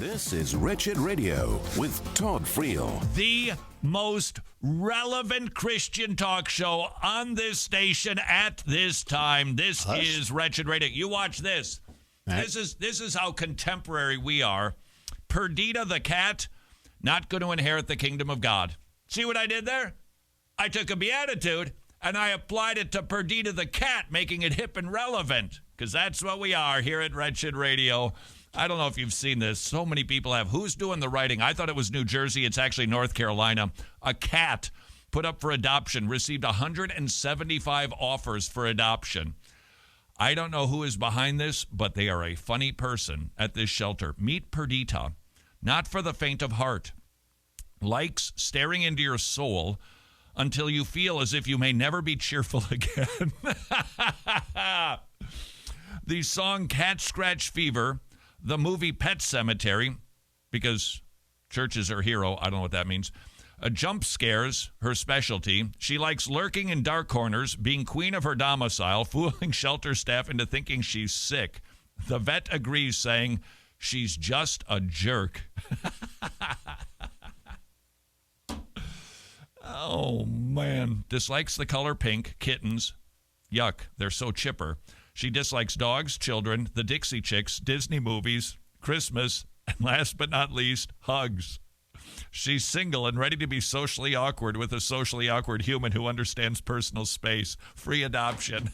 This is Wretched Radio with Todd Friel. The most relevant Christian talk show on this station at this time. This is Wretched Radio. You watch this. This is how contemporary we are. Perdita the cat, not going to inherit the kingdom of God. See what I did there? I took a beatitude and I applied it to Perdita the cat, making it hip and relevant, because that's what we are here at Wretched Radio. I don't know if you've seen this. So many people have. Who's doing the writing? I thought it was New Jersey. It's actually North Carolina. A cat put up for adoption received 175 offers for adoption. I don't know who is behind this, but they are a funny person at this shelter. Meet Perdita. Not for the faint of heart. Likes staring into your soul until you feel as if you may never be cheerful again. The song Cat Scratch Fever, the movie Pet Sematary, because church is her hero. I don't know what that means. Jump scares, her specialty. She likes lurking in dark corners, being queen of her domicile, fooling shelter staff into thinking she's sick. The vet agrees, saying she's just a jerk. Oh, man. Dislikes the color pink. Kittens. Yuck. They're so chipper. She dislikes dogs, children, the Dixie Chicks, Disney movies, Christmas, and last but not least, hugs. She's single and ready to be socially awkward with a socially awkward human who understands personal space. Free adoption.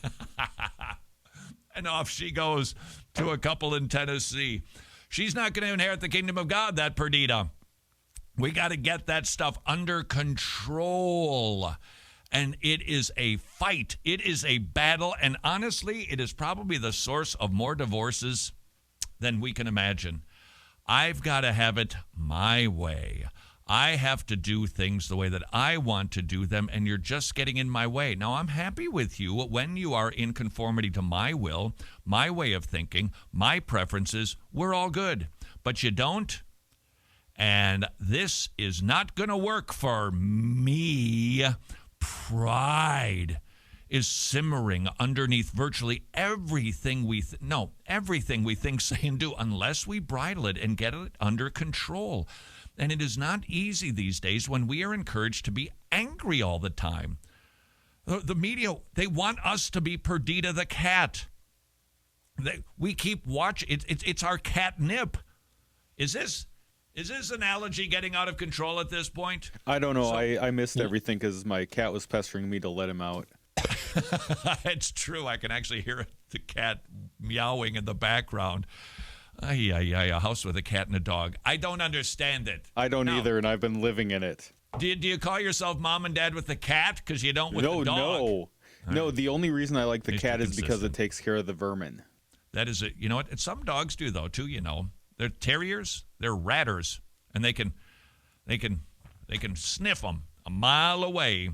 And off she goes to a couple in Tennessee. She's not going to inherit the kingdom of God, that Perdita. We got to get that stuff under control. And it is a fight. It is a battle. And honestly, it is probably the source of more divorces than we can imagine. I've got to have it my way. I have to do things the way that I want to do them, and you're just getting in my way. Now, I'm happy with you when you are in conformity to my will, my way of thinking, my preferences. We're all good. But you don't. And this is not going to work for me. Pride is simmering underneath virtually everything we everything we think, say, and do, unless we bridle it and get it under control. And it is not easy these days when we are encouraged to be angry all the time. The media, they want us to be Perdita the cat. We keep watching. It's our catnip. Is this analogy getting out of control at this point? I don't know. I missed everything because my cat was pestering me to let him out. It's true. I can actually hear the cat meowing in the background. A house with a cat and a dog. I don't understand it. I don't either, and I've been living in it. Do you call yourself mom and dad with the cat because you don't with the dog? No. The only reason I like the cat is because it takes care of the vermin. That is it. You know what? Some dogs do though too. You know, they're terriers. They're ratters, and they can sniff them a mile away.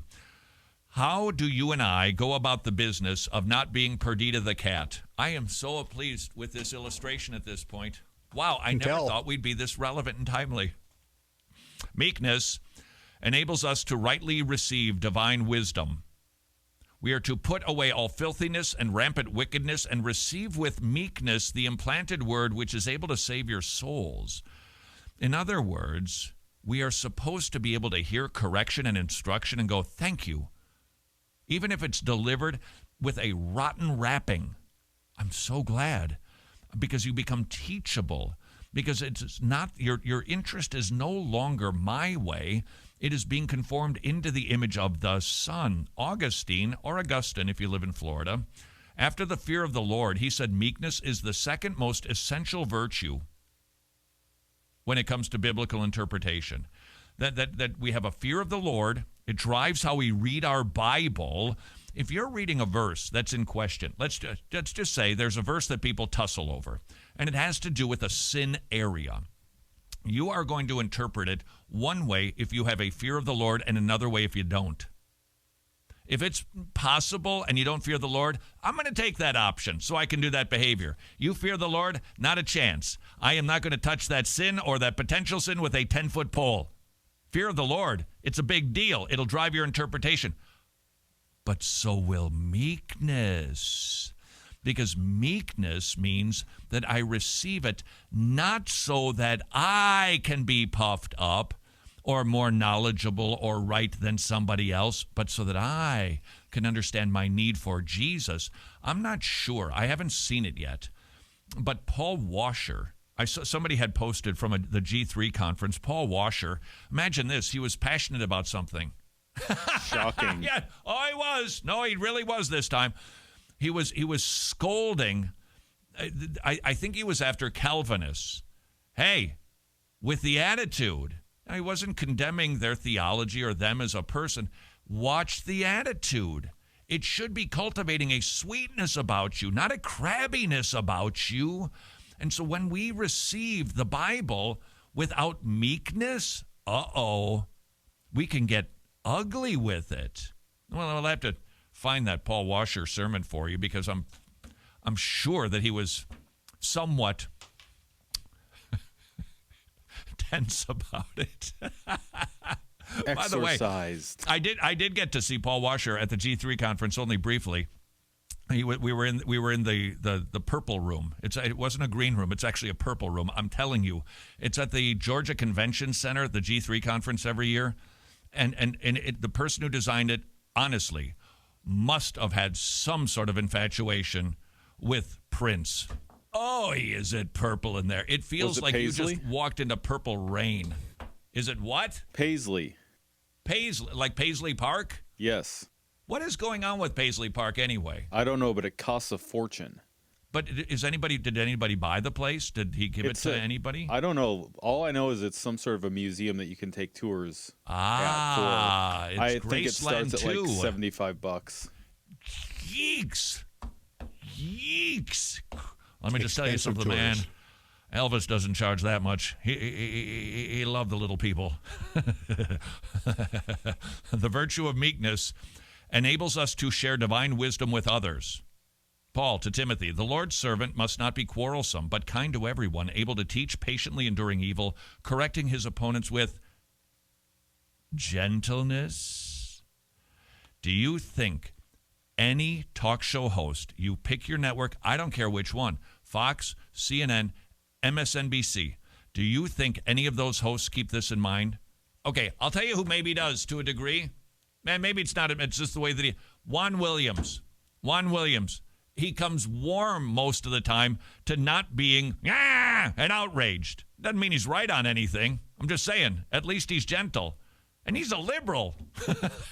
How do you and I go about the business of not being Perdita the cat? I am so pleased with this illustration at this point. Wow, I never thought we'd be this relevant and timely. Meekness enables us to rightly receive divine wisdom. We are to put away all filthiness and rampant wickedness and receive with meekness the implanted word which is able to save your souls. In other words, we are supposed to be able to hear correction and instruction and go, thank you. Even if it's delivered with a rotten wrapping. I'm so glad, because you become teachable, because it's not your interest is no longer my way. It is being conformed into the image of the Son. Augustine, or Augustine if you live in Florida, after the fear of the Lord, he said meekness is the second most essential virtue when it comes to biblical interpretation. That we have a fear of the Lord. It drives how we read our Bible. If you're reading a verse that's in question, let's just say there's a verse that people tussle over, and it has to do with a sin area. You are going to interpret it one way if you have a fear of the Lord and another way if you don't. If it's possible and you don't fear the Lord, I'm going to take that option so I can do that behavior. You fear the Lord? Not a chance. I am not going to touch that sin or that potential sin with a 10-foot pole. Fear of the Lord, it's a big deal. It'll drive your interpretation. But so will meekness. Because meekness means that I receive it not so that I can be puffed up or more knowledgeable or right than somebody else, but so that I can understand my need for Jesus. I'm not sure. I haven't seen it yet. But Paul Washer, I saw somebody had posted from the G3 conference, Paul Washer. Imagine this. He was passionate about something. Shocking. Yeah. Oh, he was. No, he really was this time. He was scolding. I think he was after Calvinists. Hey, with the attitude. Now, he wasn't condemning their theology or them as a person. Watch the attitude. It should be cultivating a sweetness about you, not a crabbiness about you. And so when we receive the Bible without meekness, we can get ugly with it. Well, I'll have to find that Paul Washer sermon for you, because I'm sure that he was somewhat tense about it. By the way, I did get to see Paul Washer at the G3 conference only briefly. We were in the purple room. It wasn't a green room. It's actually a purple room. I'm telling you, it's at the Georgia Convention Center, the G3 conference every year, and the person who designed it, honestly, must have had some sort of infatuation with Prince. Oh, is it purple in there? It feels like Paisley? You just walked into purple rain. Is it what? Paisley. Paisley, like Paisley Park? Yes. What is going on with Paisley Park anyway? I don't know, but it costs a fortune. But did anybody buy the place? Did he give it to anybody? I don't know. All I know is it's some sort of a museum that you can take tours it's I think it starts at like $75. Yeeks. Let me just tell you something, man. Elvis doesn't charge that much. He loved the little people. The virtue of meekness enables us to share divine wisdom with others. Paul to Timothy, the Lord's servant must not be quarrelsome, but kind to everyone, able to teach, patiently enduring evil, correcting his opponents with gentleness. Do you think any talk show host, you pick your network, I don't care which one, Fox, CNN, MSNBC, do you think any of those hosts keep this in mind? Okay, I'll tell you who maybe does to a degree. Man, maybe it's not, it's just the way that Juan Williams. He comes warm most of the time to not being and outraged. Doesn't mean he's right on anything. I'm just saying, at least he's gentle. And he's a liberal.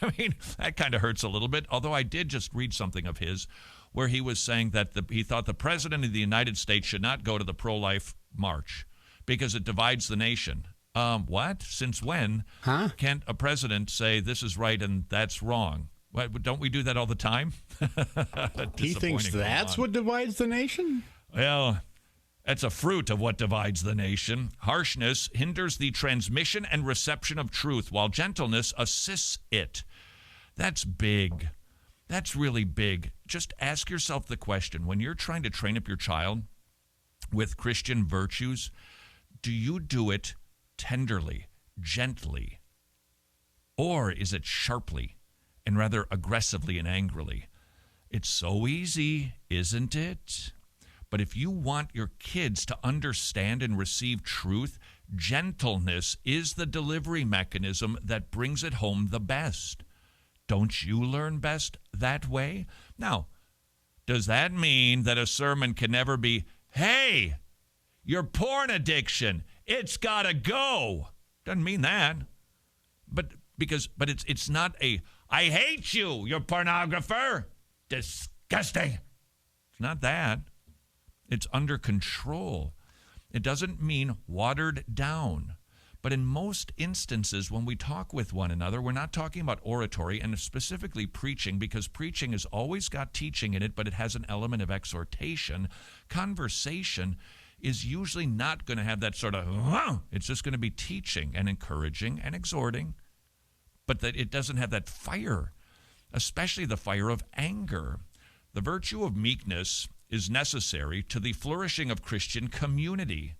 I mean, that kind of hurts a little bit. Although I did just read something of his where he was saying that he thought the president of the United States should not go to the pro-life march because it divides the nation. What? Since when can't a president say this is right and that's wrong? What, don't we do that all the time? He thinks that's what divides the nation? Well, that's a fruit of what divides the nation. Harshness hinders the transmission and reception of truth, while gentleness assists it. That's big. That's really big. Just ask yourself the question, when you're trying to train up your child with Christian virtues, do you do it tenderly, gently, or is it sharply and rather aggressively and angrily? It's so easy, isn't it? But if you want your kids to understand and receive truth, gentleness is the delivery mechanism that brings it home the best. Don't you learn best that way? Now, does that mean that a sermon can never be, hey, your porn addiction, it's got to go? Doesn't mean that. But it's not a, I hate you, you're pornographer. Disgusting. It's not that. It's under control. It doesn't mean watered down. But in most instances, when we talk with one another, we're not talking about oratory and specifically preaching, because preaching has always got teaching in it, but it has an element of exhortation. Conversation is usually not going to have that sort of, it's just going to be teaching and encouraging and exhorting, but that it doesn't have that fire, especially the fire of anger. The virtue of meekness is necessary to the flourishing of Christian community.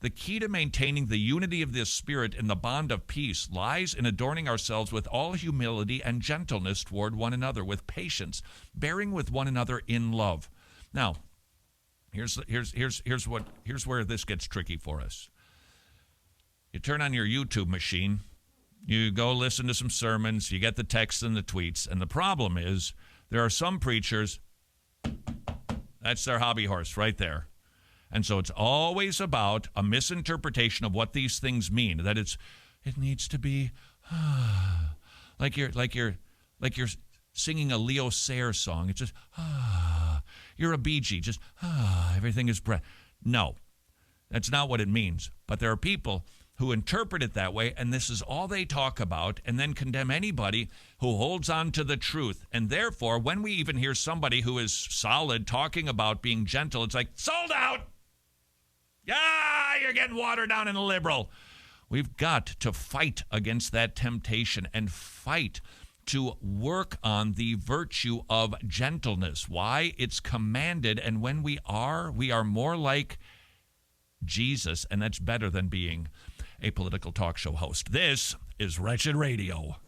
The key to maintaining the unity of the Spirit in the bond of peace lies in adorning ourselves with all humility and gentleness toward one another, with patience, bearing with one another in love. Now, here's where this gets tricky for us. You turn on your YouTube machine, you go listen to some sermons, you get the texts and the tweets, and the problem is there are some preachers, that's their hobby horse right there. And so it's always about a misinterpretation of what these things mean. That it needs to be like you're singing a Leo Sayer song. It's just you're a Bee Gee, just everything is breath. No, that's not what it means. But there are people who interpret it that way, and this is all they talk about, and then condemn anybody who holds on to the truth. And therefore, when we even hear somebody who is solid talking about being gentle, it's like, sold out! Yeah, you're getting watered down and liberal. We've got to fight against that temptation and fight to work on the virtue of gentleness. Why? It's commanded, and when we are more like Jesus, and that's better than being a political talk show host. This is Wretched Radio.